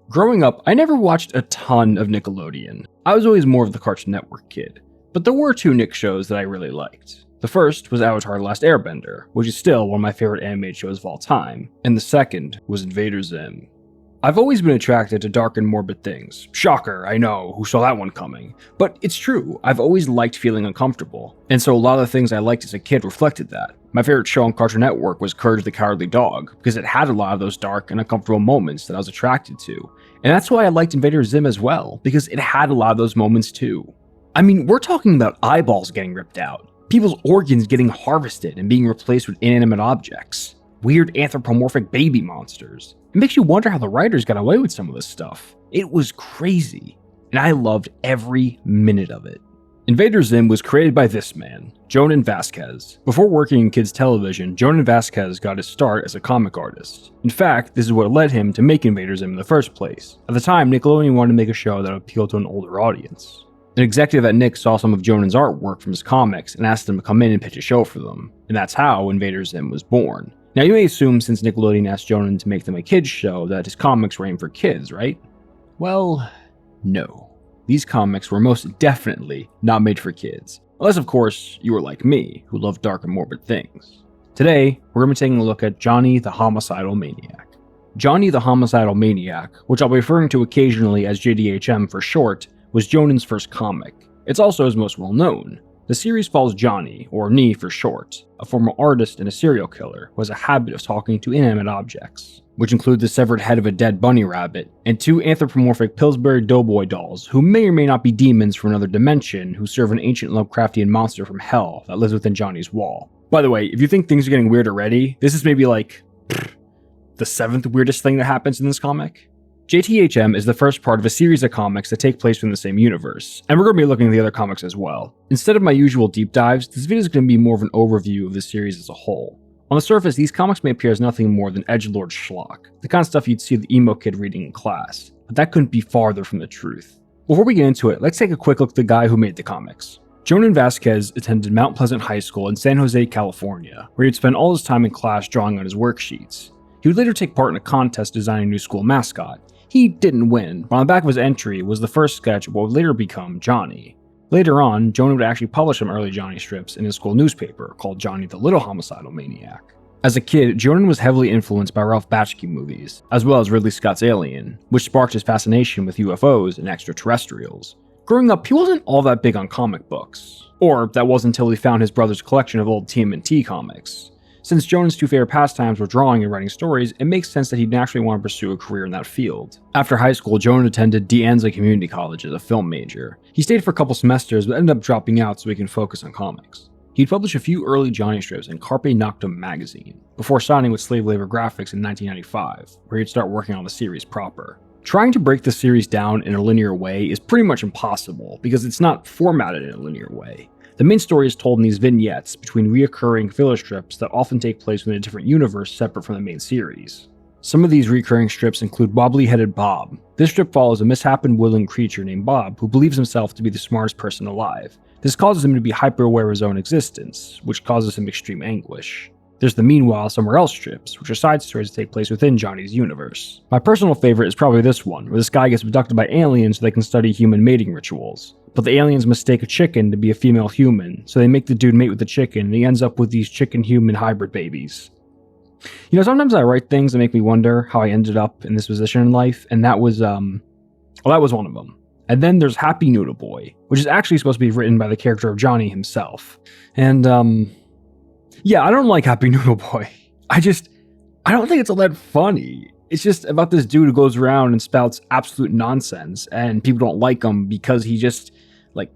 Growing up, I never watched a ton of Nickelodeon. I was always more of the Cartoon Network kid. But there were two Nick shows that I really liked. The first was Avatar: The Last Airbender, which is still one of my favorite animated shows of all time, and the second was Invader Zim. I've always been attracted to dark and morbid things. Shocker, I know, who saw that one coming? But it's true, I've always liked feeling uncomfortable, and so a lot of the things I liked as a kid reflected that. My favorite show on Cartoon Network was Courage the Cowardly Dog, because it had a lot of those dark and uncomfortable moments that I was attracted to. And that's why I liked Invader Zim as well, because it had a lot of those moments too. I mean, we're talking about eyeballs getting ripped out, people's organs getting harvested and being replaced with inanimate objects, weird anthropomorphic baby monsters. It makes you wonder how the writers got away with some of this stuff. It was crazy, and I loved every minute of it. Invader Zim was created by this man, Jhonen Vasquez. Before working in kids television, Jhonen Vasquez got his start as a comic artist. In fact, this is what led him to make Invader Zim in the first place. At the time, Nickelodeon wanted to make a show that appealed to an older audience. An executive at Nick saw some of Jhonen's artwork from his comics and asked him to come in and pitch a show for them, and that's how Invader Zim was born. Now you may assume since Nickelodeon asked Jhonen to make them a kids show that his comics were aimed for kids, right? Well, no. These comics were most definitely not made for kids. Unless of course, you were like me, who loved dark and morbid things. Today, we're going to be taking a look at Jhoni the Homicidal Maniac. Jhoni the Homicidal Maniac, which I'll be referring to occasionally as JtHM for short, was Jhonen's first comic. It's also his most well known. The series follows Jhoni, or Nee for short, a former artist and a serial killer who has a habit of talking to inanimate objects, which include the severed head of a dead bunny rabbit, and two anthropomorphic Pillsbury Doughboy dolls who may or may not be demons from another dimension who serve an ancient Lovecraftian monster from hell that lives within Jhoni's wall. By the way, if you think things are getting weird already, this is maybe like the 7th weirdest thing that happens in this comic. JtHM is the first part of a series of comics that take place within the same universe, and we're going to be looking at the other comics as well. Instead of my usual deep dives, this video is going to be more of an overview of the series as a whole. On the surface, these comics may appear as nothing more than edgelord schlock, the kind of stuff you'd see the emo kid reading in class, but that couldn't be farther from the truth. Before we get into it, let's take a quick look at the guy who made the comics. Jhonen Vasquez attended Mount Pleasant High School in San Jose, California, where he'd spend all his time in class drawing on his worksheets. He would later take part in a contest designing a new school mascot. He didn't win, but on the back of his entry was the first sketch of what would later become Jhoni. Later on, Jhonen would actually publish some early Jhoni strips in his school newspaper called Jhoni the Little Homicidal Maniac. As a kid, Jhonen was heavily influenced by Ralph Bakshi movies, as well as Ridley Scott's Alien, which sparked his fascination with UFOs and extraterrestrials. Growing up, he wasn't all that big on comic books, or that wasn't until he found his brother's collection of old TMNT comics. Since Jhonen's two favorite pastimes were drawing and writing stories, it makes sense that he'd naturally want to pursue a career in that field. After high school, Jhonen attended De Anza Community College as a film major. He stayed for a couple semesters, but ended up dropping out so he can focus on comics. He'd published a few early Jhoni strips in Carpe Noctem magazine, before signing with Slave Labor Graphics in 1995, where he'd start working on the series proper. Trying to break the series down in a linear way is pretty much impossible, because it's not formatted in a linear way. The main story is told in these vignettes between reoccurring filler strips that often take place within a different universe separate from the main series. Some of these recurring strips include Wobbly-Headed Bob. This strip follows a misshapen woodland creature named Bob who believes himself to be the smartest person alive. This causes him to be hyper-aware of his own existence, which causes him extreme anguish. There's the Meanwhile Somewhere Else strips, which are side stories that take place within Jhoni's universe. My personal favorite is probably this one, where this guy gets abducted by aliens so they can study human mating rituals. But the aliens mistake a chicken to be a female human, so they make the dude mate with the chicken, and he ends up with these chicken-human hybrid babies. You know, sometimes I write things that make me wonder how I ended up in this position in life, and that was one of them. And then there's Happy Noodle Boy, which is actually supposed to be written by the character of Jhoni himself. And, yeah, I don't like Happy Noodle Boy. I don't think it's all that funny. It's just about this dude who goes around and spouts absolute nonsense, and people don't like him because he just,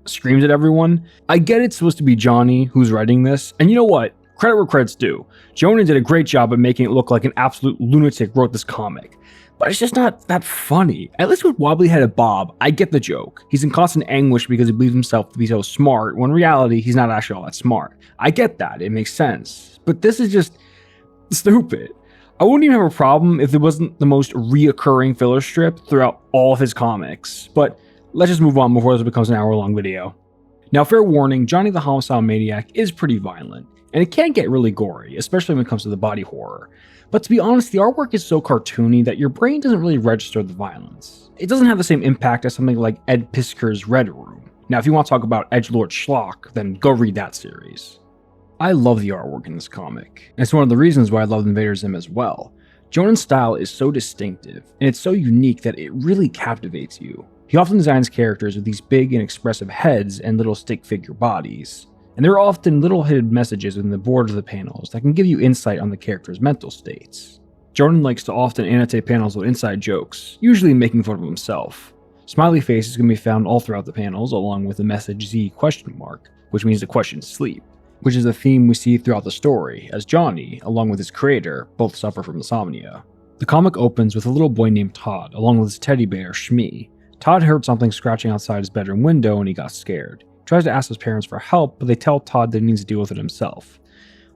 screams at everyone. I get it's supposed to be Jhoni who's writing this, and you know what? Credit where credit's due. Jhonen did a great job at making it look like an absolute lunatic wrote this comic. But it's just not that funny. At least with Wobbly-Headed Bob, I get the joke. He's in constant anguish because he believes himself to be so smart, when in reality, he's not actually all that smart. I get that, it makes sense. But this is just stupid. I wouldn't even have a problem if it wasn't the most reoccurring filler strip throughout all of his comics. But let's just move on before this becomes an hour-long video. Now, fair warning, Jhoni the Homicidal Maniac is pretty violent. And it can get really gory, especially when it comes to the body horror. But to be honest, the artwork is so cartoony that your brain doesn't really register the violence. It doesn't have the same impact as something like Ed Pisker's Red Room. Now, if you want to talk about edgelord schlock, then go read that series. I love the artwork in this comic, and it's one of the reasons why I love Invader Zim as well. Jhonen's style is so distinctive, and it's so unique that it really captivates you. He often designs characters with these big and expressive heads and little stick figure bodies, and there are often little hidden messages within the borders of the panels that can give you insight on the character's mental states. Jhonen likes to often annotate panels with inside jokes, usually making fun of himself. Smiley faces can be found all throughout the panels, along with the message Z?, which means to question sleep, which is a theme we see throughout the story, as Johnny, along with his creator, both suffer from insomnia. The comic opens with a little boy named Todd, along with his teddy bear, Shmi. Todd heard something scratching outside his bedroom window and he got scared. He tries to ask his parents for help, but they tell Todd that he needs to deal with it himself.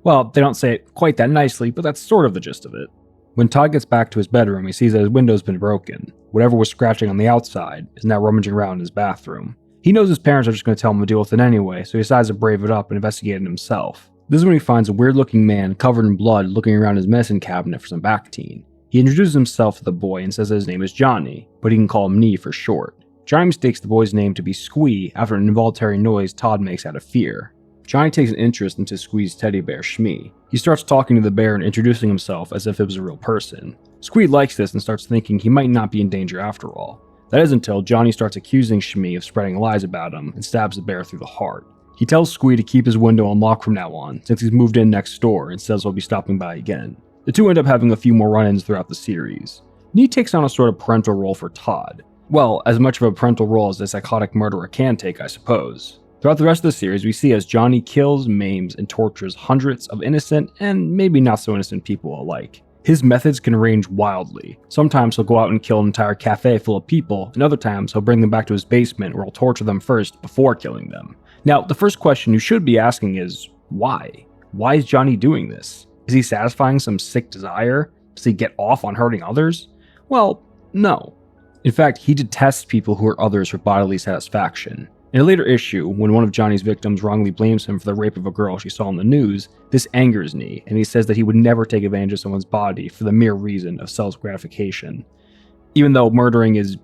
Well, they don't say it quite that nicely, but that's sort of the gist of it. When Todd gets back to his bedroom, he sees that his window's been broken. Whatever was scratching on the outside is now rummaging around in his bathroom. He knows his parents are just going to tell him to deal with it anyway, so he decides to brave it up and investigate it himself. This is when he finds a weird-looking man covered in blood looking around his medicine cabinet for some Bactine. He introduces himself to the boy and says that his name is Johnny, but he can call him Nee for short. Johnny mistakes the boy's name to be Squee after an involuntary noise Todd makes out of fear. Johnny takes an interest into Squee's teddy bear, Shmi. He starts talking to the bear and introducing himself as if it was a real person. Squee likes this and starts thinking he might not be in danger after all. That is until Johnny starts accusing Shmi of spreading lies about him and stabs the bear through the heart. He tells Squee to keep his window unlocked from now on, since he's moved in next door and says he'll be stopping by again. The two end up having a few more run-ins throughout the series. Nee takes on a sort of parental role for Todd. Well, as much of a parental role as a psychotic murderer can take, I suppose. Throughout the rest of the series, we see as Johnny kills, maims, and tortures hundreds of innocent and maybe not so innocent people alike. His methods can range wildly. Sometimes he'll go out and kill an entire cafe full of people, and other times he'll bring them back to his basement where he'll torture them first before killing them. Now, the first question you should be asking is, why? Why is Johnny doing this? Is he satisfying some sick desire? Does he get off on hurting others? Well, no. In fact, he detests people who hurt others for bodily satisfaction. In a later issue, when one of Johnny's victims wrongly blames him for the rape of a girl she saw on the news, this angers Nee, and he says that he would never take advantage of someone's body for the mere reason of self-gratification. Even though murdering is,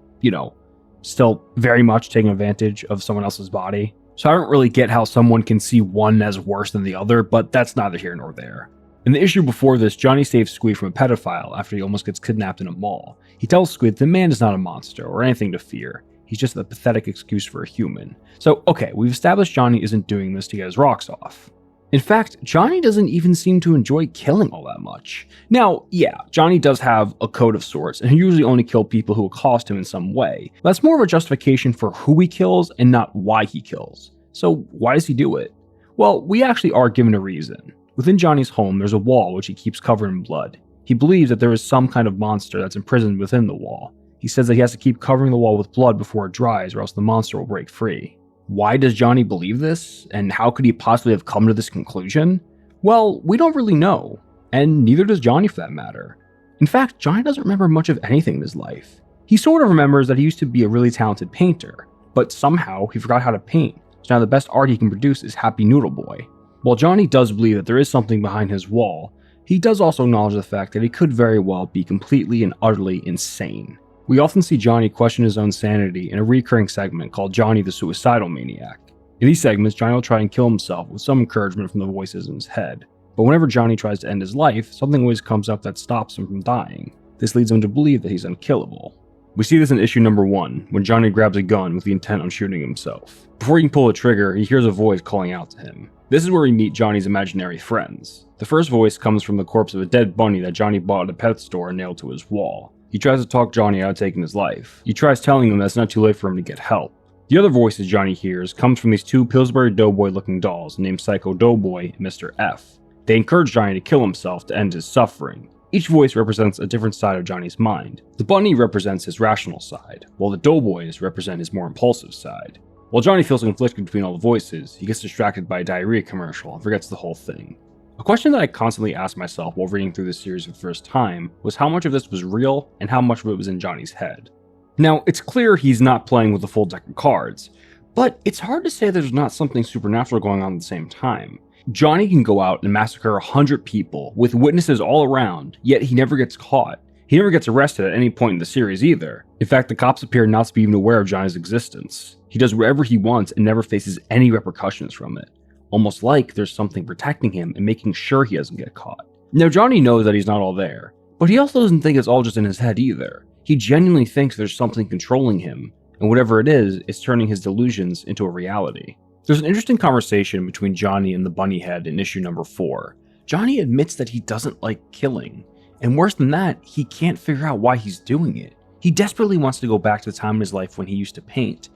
still very much taking advantage of someone else's body. So I don't really get how someone can see one as worse than the other, but that's neither here nor there. In the issue before this, Johnny saves Squee from a pedophile after he almost gets kidnapped in a mall. He tells Squee that the man is not a monster or anything to fear. He's just a pathetic excuse for a human. So, okay, we've established Johnny isn't doing this to get his rocks off. In fact, Johnny doesn't even seem to enjoy killing all that much. Now, yeah, Johnny does have a code of sorts, and he usually only kills people who accost him in some way. But that's more of a justification for who he kills and not why he kills. So, why does he do it? Well, we actually are given a reason. Within Johnny's home, there's a wall which he keeps covered in blood. He believes that there is some kind of monster that's imprisoned within the wall. He says that he has to keep covering the wall with blood before it dries or else the monster will break free. Why does Johnny believe this? And how could he possibly have come to this conclusion? Well, we don't really know. And neither does Johnny for that matter. In fact, Johnny doesn't remember much of anything in his life. He sort of remembers that he used to be a really talented painter, but somehow he forgot how to paint. So now the best art he can produce is Happy Noodle Boy. While Johnny does believe that there is something behind his wall, he does also acknowledge the fact that he could very well be completely and utterly insane. We often see Johnny question his own sanity in a recurring segment called Johnny the Suicidal Maniac. In these segments, Johnny will try and kill himself with some encouragement from the voices in his head. But whenever Johnny tries to end his life, something always comes up that stops him from dying. This leads him to believe that he's unkillable. We see this in issue number 1, when Johnny grabs a gun with the intent on shooting himself. Before he can pull the trigger, he hears a voice calling out to him. This is where we meet Johnny's imaginary friends. The first voice comes from the corpse of a dead bunny that Johnny bought at a pet store and nailed to his wall. He tries to talk Johnny out of taking his life. He tries telling him that it's not too late for him to get help. The other voices Johnny hears comes from these two Pillsbury Doughboy looking dolls named Psycho Doughboy and Mr. F. They encourage Johnny to kill himself to end his suffering. Each voice represents a different side of Johnny's mind. The bunny represents his rational side, while the doughboys represent his more impulsive side. While Johnny feels conflicted between all the voices, he gets distracted by a diarrhea commercial and forgets the whole thing. A question that I constantly asked myself while reading through this series for the first time was how much of this was real and how much of it was in Johnny's head. Now, it's clear he's not playing with a full deck of cards, but it's hard to say there's not something supernatural going on at the same time. Johnny can go out and massacre 100 people with witnesses all around, yet he never gets caught. He never gets arrested at any point in the series either. In fact, the cops appear not to be even aware of Johnny's existence. He does whatever he wants and never faces any repercussions from it. Almost like there's something protecting him and making sure he doesn't get caught. Now, Johnny knows that he's not all there, but he also doesn't think it's all just in his head either. He genuinely thinks there's something controlling him, and whatever it is, it's turning his delusions into a reality. There's an interesting conversation between Johnny and the bunny head in issue number 4. Johnny admits that he doesn't like killing, and worse than that, he can't figure out why he's doing it. He desperately wants to go back to the time in his life when he used to paint,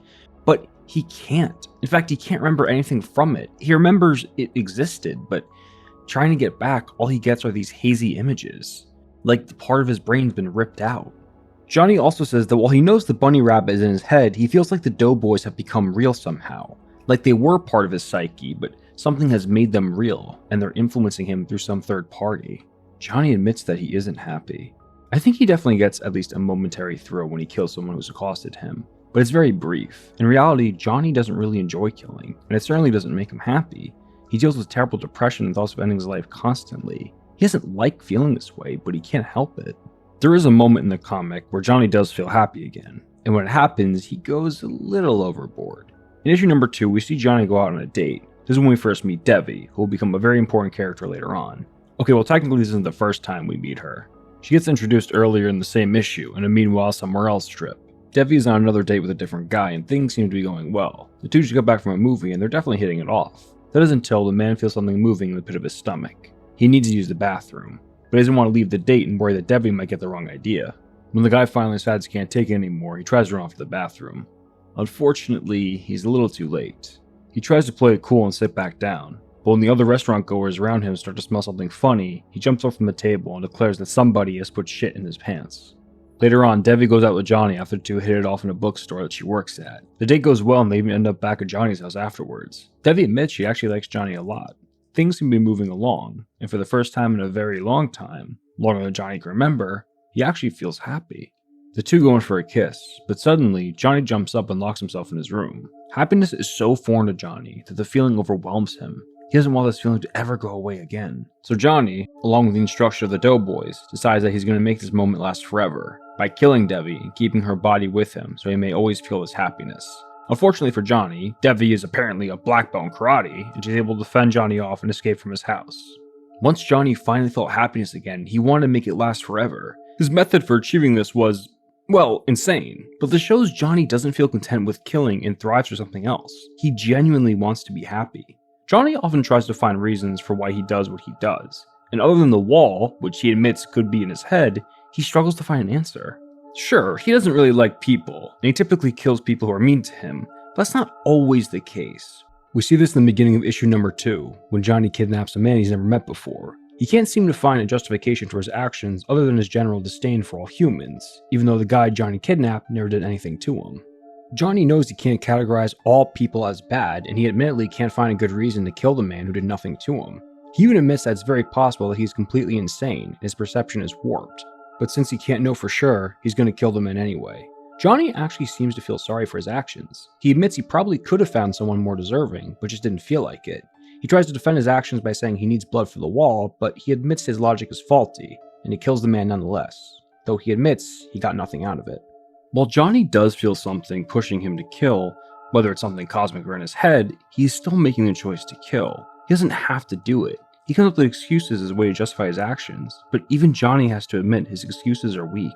but he can't. In fact, he can't remember anything from it. He remembers it existed, but trying to get back, all he gets are these hazy images, like the part of his brain's been ripped out. Johnny also says that while he knows the bunny rabbit is in his head, he feels like the doughboys have become real somehow. Like they were part of his psyche, but something has made them real, and they're influencing him through some third party. Johnny admits that he isn't happy. I think he definitely gets at least a momentary thrill when he kills someone who's accosted him, but it's very brief. In reality, Johnny doesn't really enjoy killing, and it certainly doesn't make him happy. He deals with terrible depression and thoughts of ending his life constantly. He doesn't like feeling this way, but he can't help it. There is a moment in the comic where Johnny does feel happy again, and when it happens, he goes a little overboard. In issue number 2, we see Johnny go out on a date. This is when we first meet Devi, who will become a very important character later on. Okay, well technically this isn't the first time we meet her. She gets introduced earlier in the same issue in a Meanwhile Somewhere Else strip. Devi is on another date with a different guy and things seem to be going well. The two just got back from a movie and they're definitely hitting it off. That is until the man feels something moving in the pit of his stomach. He needs to use the bathroom, but he doesn't want to leave the date and worry that Devi might get the wrong idea. When the guy finally decides he can't take it anymore, he tries to run off to the bathroom. Unfortunately, he's a little too late. He tries to play it cool and sit back down, but when the other restaurant goers around him start to smell something funny, he jumps up from the table and declares that somebody has put shit in his pants. Later on, Devi goes out with Johnny after the two hit it off in a bookstore that she works at. The date goes well and they even end up back at Johnny's house afterwards. Devi admits she actually likes Johnny a lot. Things seem to be moving along, and for the first time in a very long time, longer than Johnny can remember, he actually feels happy. The two go in for a kiss, but suddenly, Johnny jumps up and locks himself in his room. Happiness is so foreign to Johnny that the feeling overwhelms him. He doesn't want this feeling to ever go away again. So Johnny, along with the instruction of the doughboys, decides that he's going to make this moment last forever by killing Devi and keeping her body with him so he may always feel his happiness. Unfortunately for Johnny, Devi is apparently a black belt in karate, and she's able to fend Johnny off and escape from his house. Once Johnny finally felt happiness again, he wanted to make it last forever. His method for achieving this was, well, insane. But this shows Johnny doesn't feel content with killing and thrives for something else. He genuinely wants to be happy. Johnny often tries to find reasons for why he does what he does, and other than the wall, which he admits could be in his head, he struggles to find an answer. Sure, he doesn't really like people, and he typically kills people who are mean to him, but that's not always the case. We see this in the beginning of issue number 2, when Johnny kidnaps a man he's never met before. He can't seem to find a justification for his actions other than his general disdain for all humans, even though the guy Johnny kidnapped never did anything to him. Johnny knows he can't categorize all people as bad, and he admittedly can't find a good reason to kill the man who did nothing to him. He even admits that it's very possible that he's completely insane, and his perception is warped. But since he can't know for sure, he's going to kill the man anyway. Johnny actually seems to feel sorry for his actions. He admits he probably could have found someone more deserving, but just didn't feel like it. He tries to defend his actions by saying he needs blood for the wall, but he admits his logic is faulty, and he kills the man nonetheless, though he admits he got nothing out of it. While Johnny does feel something pushing him to kill, whether it's something cosmic or in his head, he's still making the choice to kill. He doesn't have to do it. He comes up with excuses as a way to justify his actions, but even Johnny has to admit his excuses are weak.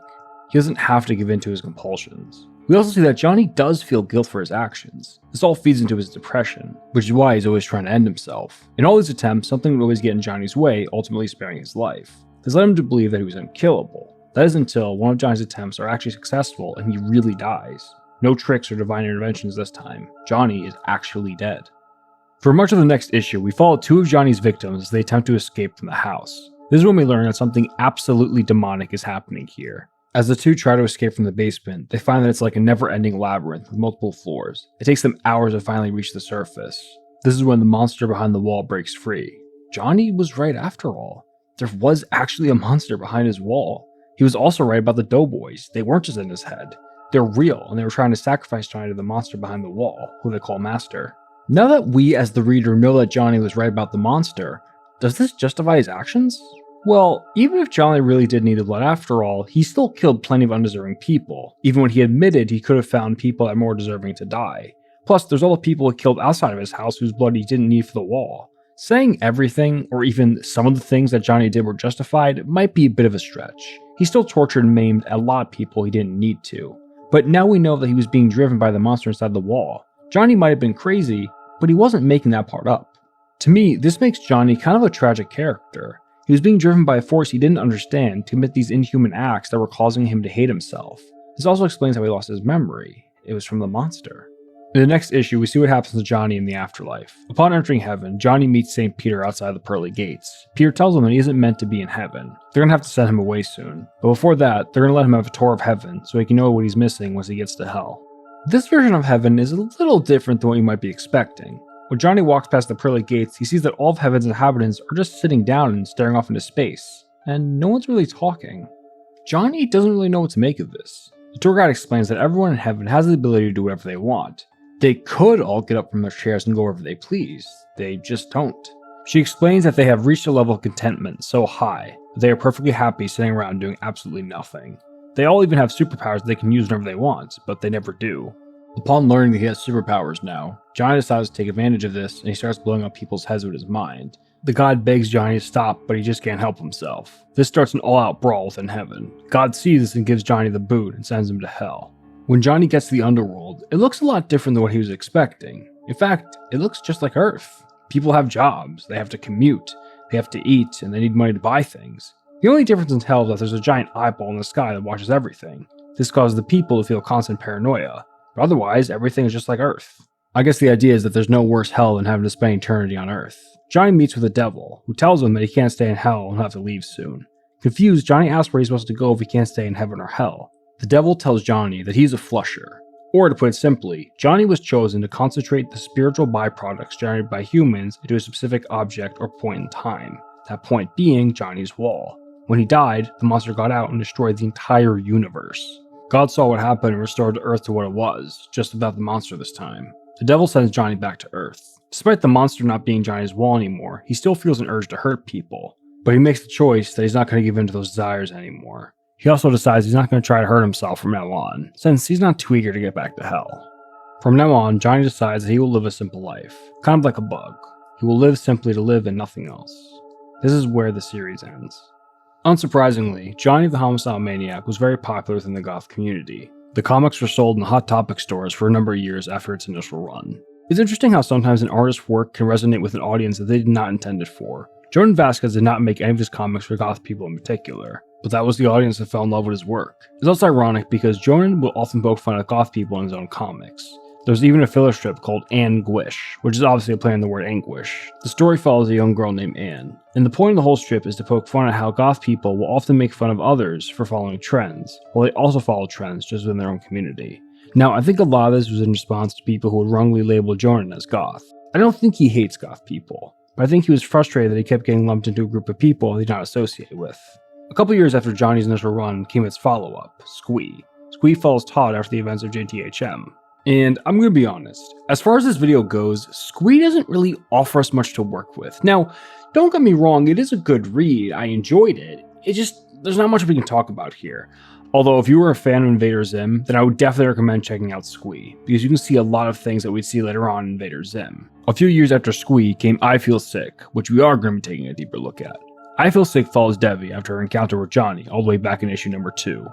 He doesn't have to give in to his compulsions. We also see that Johnny does feel guilt for his actions. This all feeds into his depression, which is why he's always trying to end himself. In all these attempts, something would always get in Johnny's way, ultimately sparing his life. This led him to believe that he was unkillable. That is until one of Johnny's attempts are actually successful and he really dies. No tricks or divine interventions this time. Johnny is actually dead. For much of the next issue, we follow two of Johnny's victims as they attempt to escape from the house. This is when we learn that something absolutely demonic is happening here. As the two try to escape from the basement, they find that it's like a never-ending labyrinth with multiple floors. It takes them hours to finally reach the surface. This is when the monster behind the wall breaks free. Johnny was right after all. There was actually a monster behind his wall. He was also right about the doughboys. They weren't just in his head. They're real, and they were trying to sacrifice Johnny to the monster behind the wall, who they call Master. Now that we as the reader know that Johnny was right about the monster, does this justify his actions? Well, even if Johnny really did need the blood after all, he still killed plenty of undeserving people, even when he admitted he could have found people that were more deserving to die. Plus, there's all the people he killed outside of his house whose blood he didn't need for the wall. Saying everything, or even some of the things that Johnny did were justified, might be a bit of a stretch. He still tortured and maimed a lot of people he didn't need to. But now we know that he was being driven by the monster inside the wall. Johnny might have been crazy, but he wasn't making that part up. To me, this makes Johnny kind of a tragic character. He was being driven by a force he didn't understand to commit these inhuman acts that were causing him to hate himself. This also explains how he lost his memory. It was from the monster. In the next issue, we see what happens to Johnny in the afterlife. Upon entering heaven, Johnny meets St. Peter outside the pearly gates. Peter tells him that he isn't meant to be in heaven. They're gonna have to send him away soon. But before that, they're gonna let him have a tour of heaven so he can know what he's missing once he gets to hell. This version of heaven is a little different than what you might be expecting. When Johnny walks past the pearly gates, he sees that all of heaven's inhabitants are just sitting down and staring off into space, and no one's really talking. Johnny doesn't really know what to make of this. The tour guide explains that everyone in heaven has the ability to do whatever they want. They could all get up from their chairs and go wherever they please. They just don't. She explains that they have reached a level of contentment so high that they are perfectly happy sitting around doing absolutely nothing. They all even have superpowers that they can use whenever they want, but they never do. Upon learning that he has superpowers now, Johnny decides to take advantage of this and he starts blowing up people's heads with his mind. The god begs Johnny to stop, but he just can't help himself. This starts an all-out brawl within heaven. God sees this and gives Johnny the boot and sends him to hell. When Johnny gets to the underworld, it looks a lot different than what he was expecting. In fact, it looks just like Earth. People have jobs, they have to commute, they have to eat, and they need money to buy things. The only difference in hell is that there's a giant eyeball in the sky that watches everything. This causes the people to feel constant paranoia, but otherwise, everything is just like Earth. I guess the idea is that there's no worse hell than having to spend eternity on Earth. Johnny meets with the devil, who tells him that he can't stay in hell and he'll have to leave soon. Confused, Johnny asks where he's supposed to go if he can't stay in heaven or hell. The devil tells Johnny that he's a flusher. Or to put it simply, Johnny was chosen to concentrate the spiritual byproducts generated by humans into a specific object or point in time, that point being Johnny's wall. When he died, the monster got out and destroyed the entire universe. God saw what happened and restored the Earth to what it was, just without the monster this time. The devil sends Johnny back to Earth. Despite the monster not being Johnny's wall anymore, he still feels an urge to hurt people, but he makes the choice that he's not going to give in to those desires anymore. He also decides he's not going to try to hurt himself from now on, since he's not too eager to get back to hell. From now on, Johnny decides that he will live a simple life, kind of like a bug. He will live simply to live and nothing else. This is where the series ends. Unsurprisingly, Johnny the Homicidal Maniac was very popular within the goth community. The comics were sold in Hot Topic stores for a number of years after its initial run. It's interesting how sometimes an artist's work can resonate with an audience that they did not intend it for. Jhonen did not make any of his comics for goth people in particular, but that was the audience that fell in love with his work. It's also ironic because Jhonen will often poke fun at goth people in his own comics. There's even a filler strip called Anguish, which is obviously a play on the word anguish. The story follows a young girl named Anne, and the point of the whole strip is to poke fun at how goth people will often make fun of others for following trends, while they also follow trends just within their own community. Now, I think a lot of this was in response to people who would wrongly label Jhonen as goth. I don't think he hates goth people, but I think he was frustrated that he kept getting lumped into a group of people he did not associate with. A couple years after Johnny's initial run came its follow-up, Squee. Squee follows Todd after the events of JtHM. And I'm going to be honest, as far as this video goes, Squee doesn't really offer us much to work with. Now, don't get me wrong, it is a good read, I enjoyed it. There's not much we can talk about here. Although if you were a fan of Invader Zim, then I would definitely recommend checking out Squee, because you can see a lot of things that we'd see later on in Invader Zim. A few years after Squee came I Feel Sick, which we are going to be taking a deeper look at. I Feel Sick follows Devi after her encounter with Johnny, all the way back in issue number 2.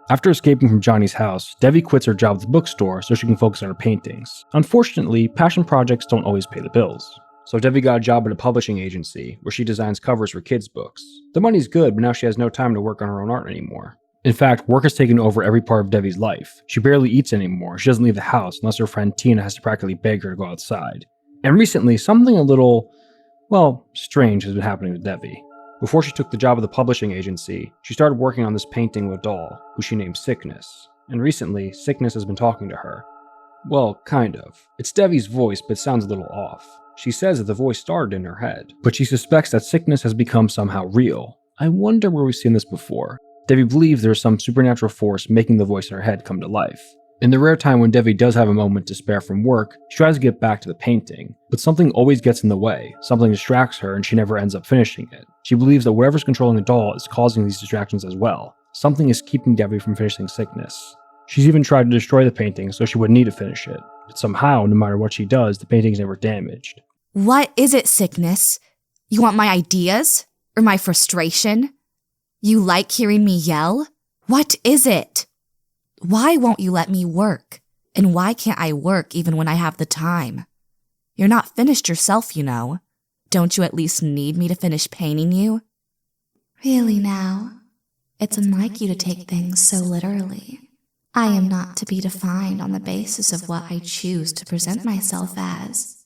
After escaping from Johnny's house, Devi quits her job at the bookstore so she can focus on her paintings. Unfortunately, passion projects don't always pay the bills. So Devi got a job at a publishing agency, where she designs covers for kids' books. The money's good, but now she has no time to work on her own art anymore. In fact, work has taken over every part of Devi's life. She barely eats anymore, she doesn't leave the house unless her friend Tina has to practically beg her to go outside. And recently, something a little, strange has been happening with Devi. Before she took the job at the publishing agency, she started working on this painting of a doll, who she named Sickness. And recently, Sickness has been talking to her. Well, kind of. It's Devi's voice, but it sounds a little off. She says that the voice started in her head, but she suspects that Sickness has become somehow real. I wonder where we've seen this before. Devi believes there is some supernatural force making the voice in her head come to life. In the rare time when Devi does have a moment to spare from work, she tries to get back to the painting, but something always gets in the way, something distracts her and she never ends up finishing it. She believes that whatever's controlling the doll is causing these distractions as well. Something is keeping Devi from finishing Sickness. She's even tried to destroy the painting so she wouldn't need to finish it, but somehow, no matter what she does, the painting is never damaged. What is it, Sickness? You want my ideas? Or my frustration? You like hearing me yell? What is it? Why won't you let me work? And why can't I work even when I have the time? You're not finished yourself, you know. Don't you at least need me to finish painting you? Really now, it's unlike you to take things so literally. I am not to be defined on the basis of what I choose to present myself as.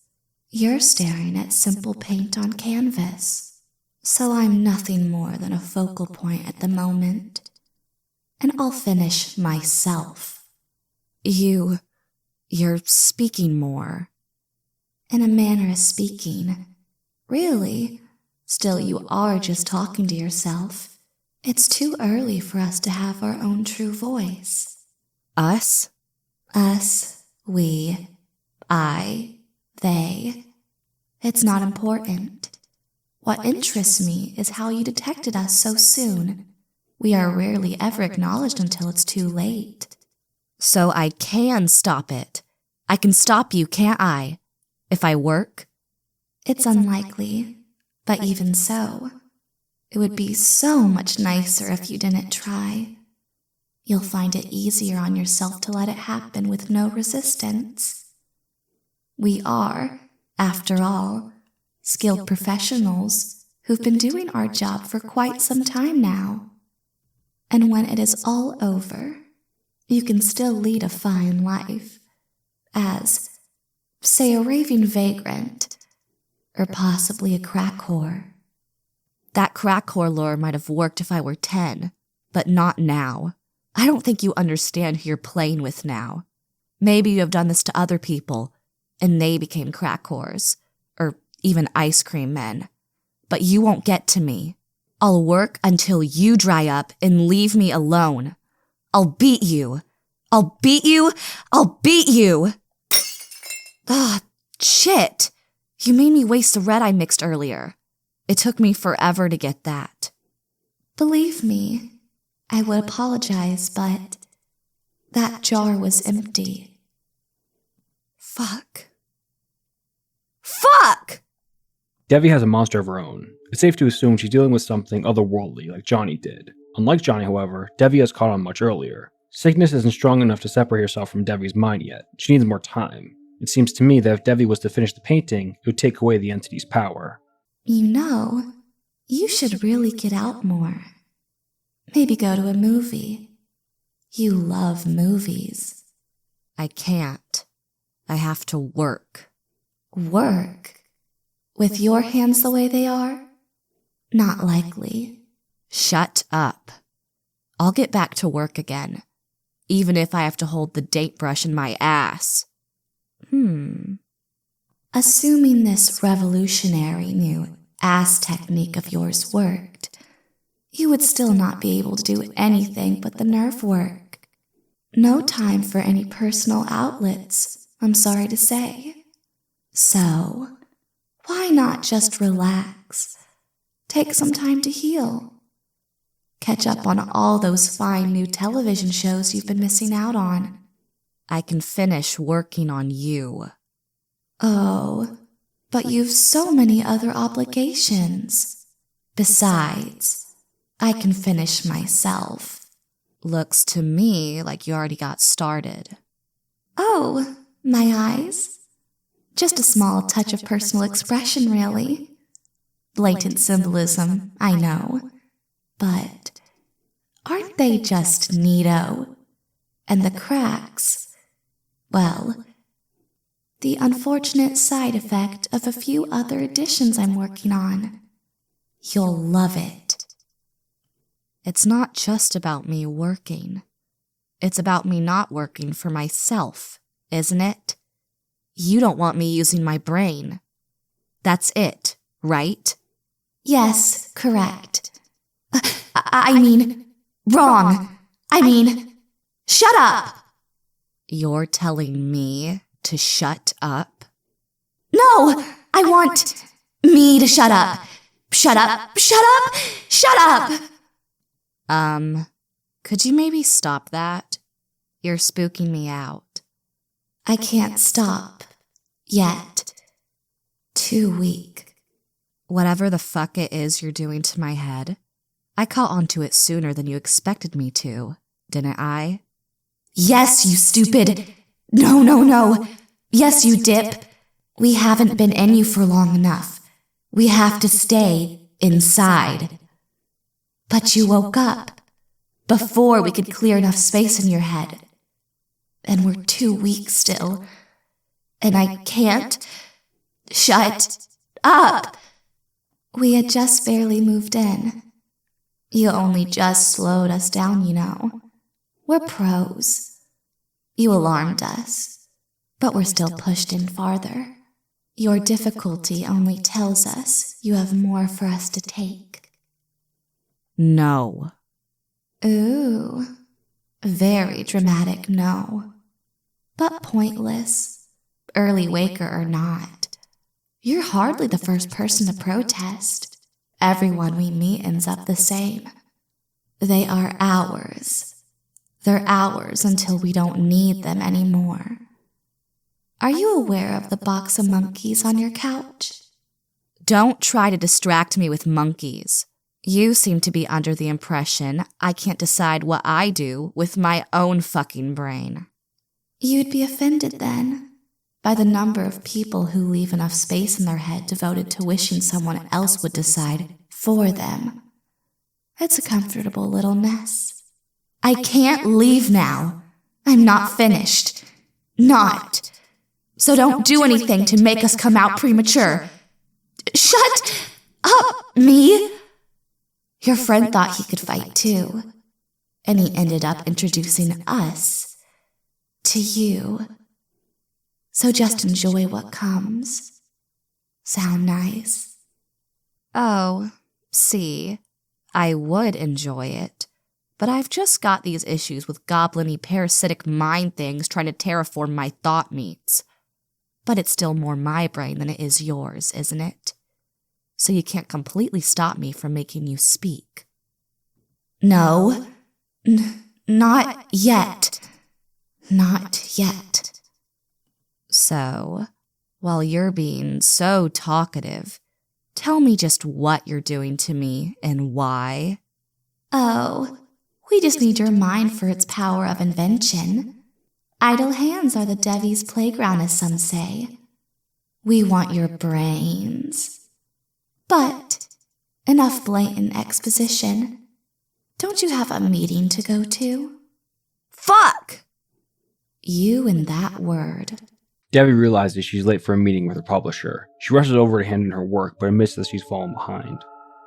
You're staring at simple paint on canvas, so I'm nothing more than a focal point at the moment. And I'll finish myself. You're speaking more. In a manner of speaking. Really, still you are just talking to yourself. It's too early for us to have our own true voice. Us? Us, we, I, they. It's not important. What interests me is how you detected us so soon. We are rarely ever acknowledged until it's too late. So I can stop it. I can stop you, can't I? If I work? It's unlikely, but even so, it would be so much nicer if you didn't try. You'll find it easier on yourself to let it happen with no resistance. We are, after all, skilled professionals who've been doing our job for quite some time now. And when it is all over, you can still lead a fine life as, say, a raving vagrant, or possibly a crack whore. That crack whore lure might have worked if I were 10, but not now. I don't think you understand who you're playing with now. Maybe you have done this to other people, and they became crack whores, or even ice cream men. But you won't get to me. I'll work until you dry up and leave me alone. I'll beat you. I'll beat you. I'll beat you. Ah, shit. You made me waste the red I mixed earlier. It took me forever to get that. Believe me, I would apologize, but that jar was empty. Fuck. Fuck! Devi has a monster of her own. It's safe to assume she's dealing with something otherworldly like Johnny did. Unlike Johnny, however, Devi has caught on much earlier. Sickness isn't strong enough to separate herself from Devi's mind yet. She needs more time. It seems to me that if Devi was to finish the painting, it would take away the entity's power. You know, you should really get out more. Maybe go to a movie. You love movies. I can't. I have to work. Work? With your hands the way they are? Not likely. Shut up. I'll get back to work again, even if I have to hold the date brush in my ass. Assuming this revolutionary new ass technique of yours worked, you would still not be able to do anything but the nerve work. No time for any personal outlets, I'm sorry to say. So, why not just relax? Take some time to heal. Catch up on all those fine new television shows you've been missing out on. I can finish working on you. Oh, but you've so many other obligations. Besides, I can finish myself. Looks to me like you already got started. Oh, my eyes? Just a small touch of personal expression, really. Blatant symbolism, I know. But aren't they just neato? And the cracks, well, the unfortunate side effect of a few other additions I'm working on. You'll love it. It's not just about me working. It's about me not working for myself, isn't it? You don't want me using my brain. That's it, right? Yes, correct. I mean, wrong. I mean, shut up! You're telling me to shut up? No! I want me to shut up. Shut up! Shut up! Shut up! Could you maybe stop that? You're spooking me out. I can't stop. Yet. Too weak. Whatever the fuck it is you're doing to my head, I caught onto it sooner than you expected me to, didn't I? Yes, you stupid. No. Yes, you dip. We haven't been in you for long enough. We have to stay inside. But you woke up before we could clear enough space in your head. And we're too weak still. And I can't shut up. We had just barely moved in. You only just slowed us down, you know. We're pros. You alarmed us, but we're still pushed in farther. Your difficulty only tells us you have more for us to take. No. Ooh, very dramatic no. But pointless, early waker or not. You're hardly the first person to protest. Everyone we meet ends up the same. They are ours. They're ours until we don't need them anymore. Are you aware of the box of monkeys on your couch? Don't try to distract me with monkeys. You seem to be under the impression I can't decide what I do with my own fucking brain. You'd be offended then by the number of people who leave enough space in their head devoted to wishing someone else would decide for them. It's a comfortable little mess. I can't leave now. I'm not finished. Not. So don't do anything to make us come out premature. Shut up, me! Your friend thought he could fight too. And he ended up introducing us to you. So just enjoy what comes. Sound nice? Oh, see, I would enjoy it. But I've just got these issues with goblin-y parasitic mind things trying to terraform my thought meats. But it's still more my brain than it is yours, isn't it? So you can't completely stop me from making you speak. No. Not yet. Not yet. So, while you're being so talkative, tell me just what you're doing to me and why. Oh, we just need your mind for its power of invention. Idle hands are the Devi's playground, as some say. We want your brains. But enough blatant exposition. Don't you have a meeting to go to? Fuck! You and that word. Devi realizes she's late for a meeting with her publisher. She rushes over to hand in her work, but admits that she's fallen behind.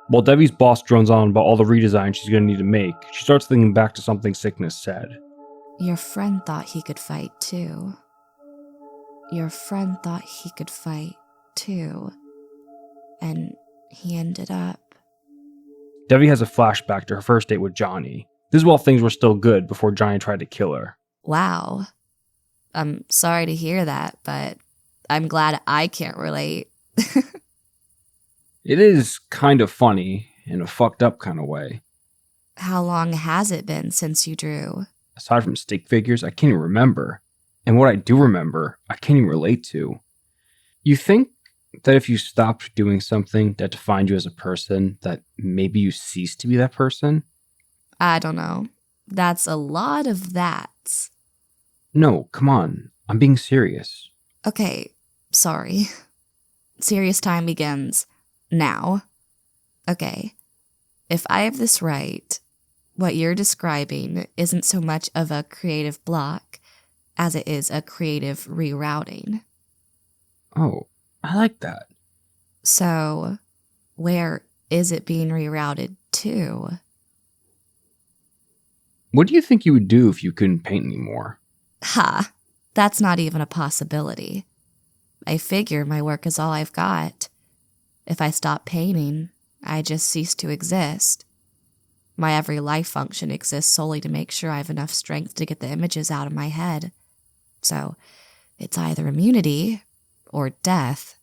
While Devi's boss drones on about all the redesigns she's going to need to make, she starts thinking back to something Sickness said. Your friend thought he could fight too. Your friend thought he could fight too. And he ended up... Devi has a flashback to her first date with Johnny. This is while things were still good before Johnny tried to kill her. Wow. I'm sorry to hear that, but I'm glad I can't relate. It is kind of funny, in a fucked up kind of way. How long has it been since you drew? Aside from stick figures, I can't even remember. And what I do remember, I can't even relate to. You think that if you stopped doing something that defined you as a person, that maybe you cease to be that person? I don't know. That's a lot of that's. No, come on. I'm being serious. Okay, sorry. Serious time begins now. Okay, if I have this right, what you're describing isn't so much of a creative block as it is a creative rerouting. Oh, I like that. So, where is it being rerouted to? What do you think you would do if you couldn't paint anymore? Ha! That's not even a possibility. I figure my work is all I've got. If I stop painting, I just cease to exist. My every life function exists solely to make sure I have enough strength to get the images out of my head. So it's either immunity or death.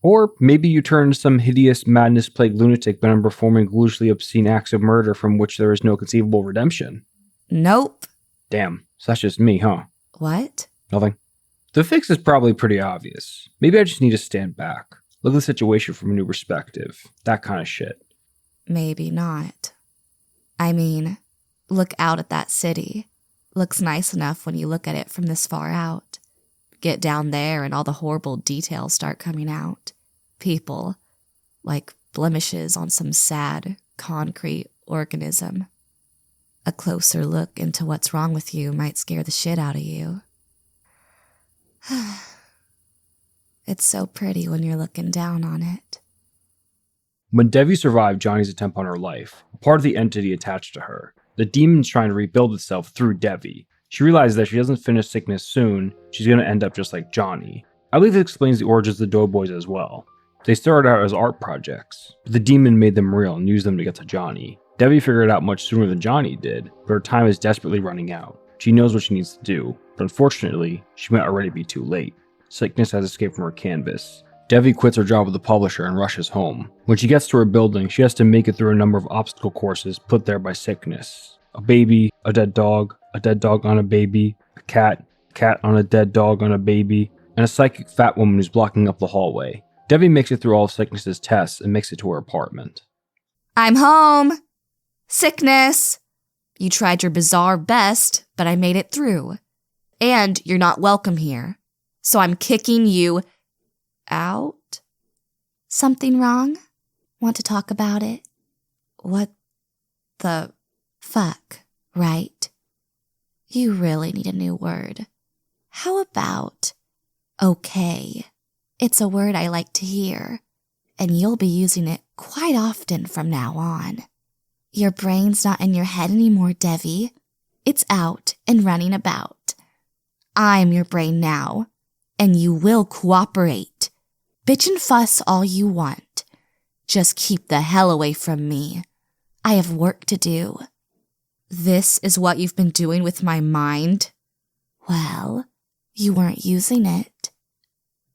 Or maybe you turn some hideous, madness-plagued lunatic bent on performing ghoulishly obscene acts of murder from which there is no conceivable redemption. Nope. Damn, so that's just me, huh? What? Nothing. The fix is probably pretty obvious. Maybe I just need to stand back, look at the situation from a new perspective, that kind of shit. Maybe not. I mean, look out at that city. Looks nice enough when you look at it from this far out. Get down there and all the horrible details start coming out. People, like blemishes on some sad, concrete organism. A closer look into what's wrong with you might scare the shit out of you. It's so pretty when you're looking down on it. When Devi survived Johnny's attempt on her life, a part of the entity attached to her, the demon's trying to rebuild itself through Devi. She realizes that if she doesn't finish sickness soon, she's going to end up just like Johnny. I believe this explains the origins of the Doughboys as well. They started out as art projects, but the demon made them real and used them to get to Johnny. Devi figured it out much sooner than Johnny did, but her time is desperately running out. She knows what she needs to do, but unfortunately, she might already be too late. Sickness has escaped from her canvas. Devi quits her job with the publisher and rushes home. When she gets to her building, she has to make it through a number of obstacle courses put there by sickness. A baby, a dead dog on a baby, a cat on a dead dog on a baby, and a psychic fat woman who's blocking up the hallway. Devi makes it through all of Sickness's tests and makes it to her apartment. I'm home! Sickness! You tried your bizarre best, but I made it through. And you're not welcome here. So I'm kicking you out? Something wrong? Want to talk about it? What the Fuck, right? You really need a new word. How about okay? It's a word I like to hear, and you'll be using it quite often from now on. Your brain's not in your head anymore, Devi. It's out and running about. I'm your brain now, and you will cooperate. Bitch and fuss all you want. Just keep the hell away from me. I have work to do. This is what you've been doing with my mind? Well, you weren't using it.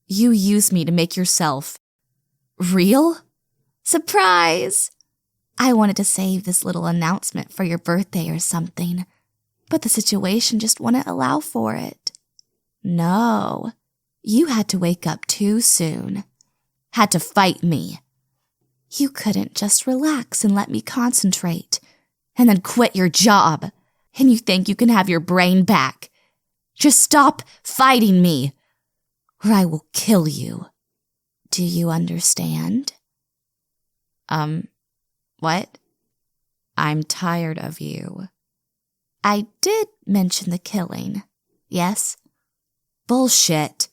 You use me to make yourself real? Surprise! I wanted to save this little announcement for your birthday or something, but the situation just wouldn't allow for it. No, you had to wake up too soon. Had to fight me. You couldn't just relax and let me concentrate, and then quit your job, and you think you can have your brain back. Just stop fighting me, or I will kill you. Do you understand? What? I'm tired of you. I did mention the killing, yes? Bullshit.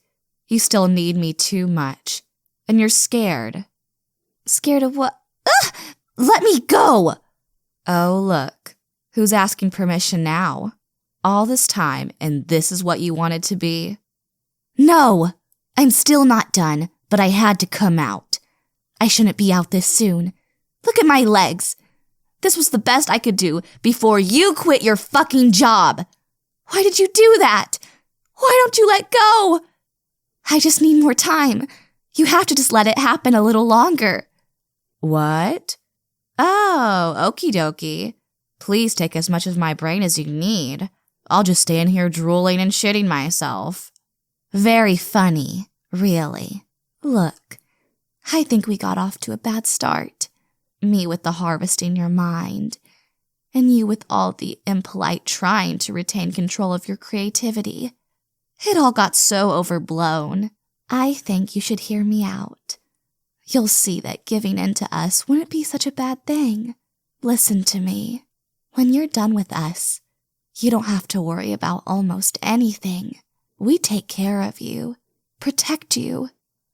You still need me too much, and you're scared. Scared of what? Ugh! Let me go! Oh, look. Who's asking permission now? All this time, and this is what you wanted to be? No! I'm still not done, but I had to come out. I shouldn't be out this soon. Look at my legs. This was the best I could do before you quit your fucking job. Why did you do that? Why don't you let go? I just need more time. You have to just let it happen a little longer. What? Oh, okie dokie. Please take as much of my brain as you need. I'll just stand here drooling and shitting myself. Very funny, really. Look, I think we got off to a bad start. Me with the harvesting your mind, and you with all the impolite trying to retain control of your creativity. It all got so overblown. I think you should hear me out. You'll see that giving in to us wouldn't be such a bad thing. Listen to me. When you're done with us, you don't have to worry about almost anything. We take care of you, protect you.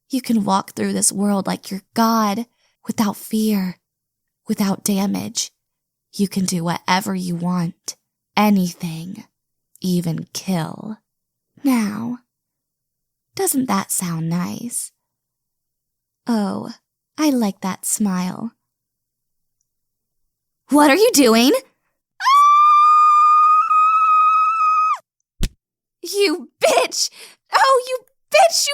You can walk through this world like you're God, without fear, without damage. You can do whatever you want, anything, even kill. Now, doesn't that sound nice? Oh, I like that smile. What are you doing? You bitch! bitch! Oh, you bitch,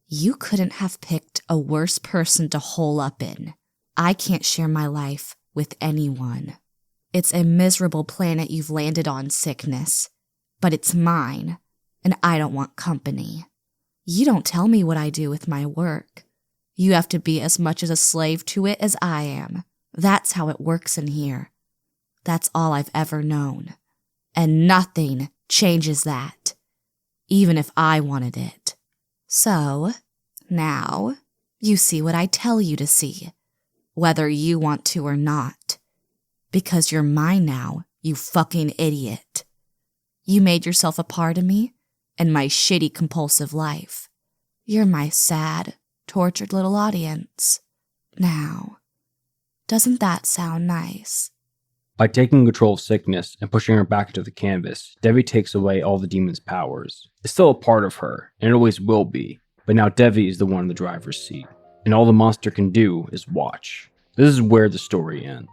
You couldn't have picked a worse person to hole up in. I can't share my life with anyone. It's a miserable planet you've landed on, Sickness. But it's mine, and I don't want company. You don't tell me what I do with my work. You have to be as much as a slave to it as I am. That's how it works in here. That's all I've ever known. And nothing changes that, even if I wanted it. So, now, you see what I tell you to see, whether you want to or not. Because you're mine now, you fucking idiot. You made yourself a part of me and my shitty compulsive life. You're my sad, tortured little audience. Now, doesn't that sound nice? By taking control of Sickness and pushing her back into the canvas, Devi takes away all the demon's powers. It's still a part of her, and it always will be, but now Devi is the one in the driver's seat, and all the monster can do is watch. This is where the story ends.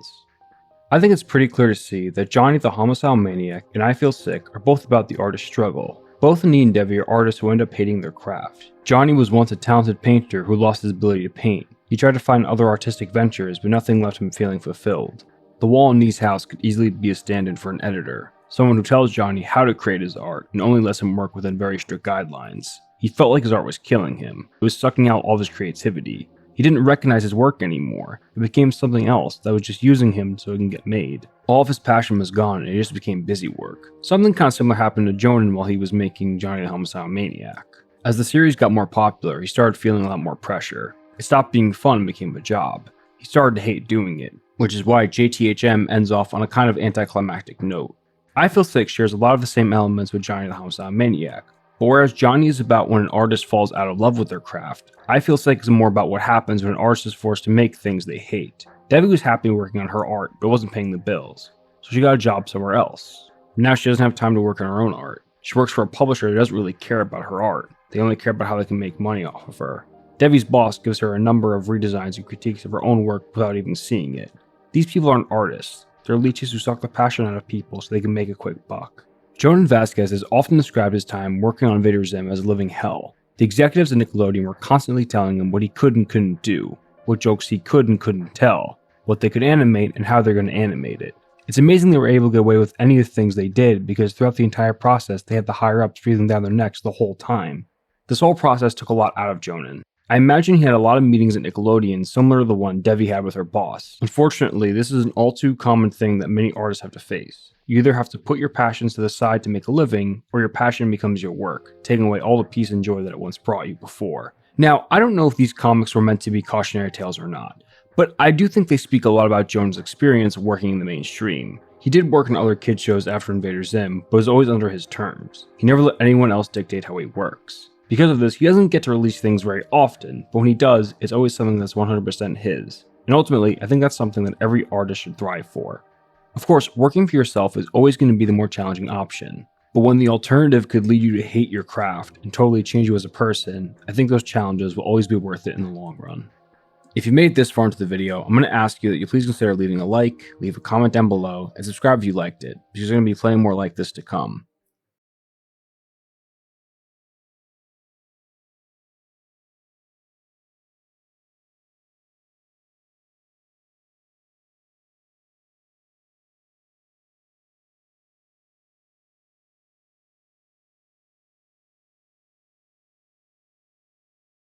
I think it's pretty clear to see that Johnny the Homicidal Maniac and I Feel Sick are both about the artist's struggle. Both Annie and Devi are artists who end up hating their craft. Johnny was once a talented painter who lost his ability to paint. He tried to find other artistic ventures, but nothing left him feeling fulfilled. The wall in Nee's house could easily be a stand-in for an editor, someone who tells Johnny how to create his art and only lets him work within very strict guidelines. He felt like his art was killing him. It was sucking out all of his creativity. He didn't recognize his work anymore. It became something else that was just using him so it can get made. All of his passion was gone and it just became busy work. Something kind of similar happened to Jhonen while he was making Johnny the Homicidal Maniac. As the series got more popular, he started feeling a lot more pressure. It stopped being fun and became a job. He started to hate doing it, which is why JtHM ends off on a kind of anticlimactic note. I Feel Sick shares a lot of the same elements with Johnny the Homicidal Maniac. But whereas Johnny is about when an artist falls out of love with their craft, I Feel Sick is more about what happens when an artist is forced to make things they hate. Devi was happy working on her art, but wasn't paying the bills, so she got a job somewhere else. Now she doesn't have time to work on her own art. She works for a publisher that doesn't really care about her art. They only care about how they can make money off of her. Devi's boss gives her a number of redesigns and critiques of her own work without even seeing it. These people aren't artists. They're leeches who suck the passion out of people so they can make a quick buck. Jhonen Vasquez has often described his time working on JtHM as a living hell. The executives at Nickelodeon were constantly telling him what he could and couldn't do, what jokes he could and couldn't tell, what they could animate and how they're going to animate it. It's amazing they were able to get away with any of the things they did because throughout the entire process they had the higher-ups breathing down their necks the whole time. This whole process took a lot out of Jhonen. I imagine he had a lot of meetings at Nickelodeon similar to the one Devi had with her boss. Unfortunately, this is an all too common thing that many artists have to face. You either have to put your passions to the side to make a living, or your passion becomes your work, taking away all the peace and joy that it once brought you before. Now, I don't know if these comics were meant to be cautionary tales or not, but I do think they speak a lot about Jhonen's experience working in the mainstream. He did work on other kids shows after Invader Zim, but was always under his terms. He never let anyone else dictate how he works. Because of this, he doesn't get to release things very often, but when he does, it's always something that's 100% his. And ultimately, I think that's something that every artist should thrive for. Of course, working for yourself is always going to be the more challenging option, but when the alternative could lead you to hate your craft and totally change you as a person, I think those challenges will always be worth it in the long run. If you made it this far into the video, I'm going to ask you that you please consider leaving a like, leave a comment down below, and subscribe if you liked it, because there's going to be plenty more like this to come.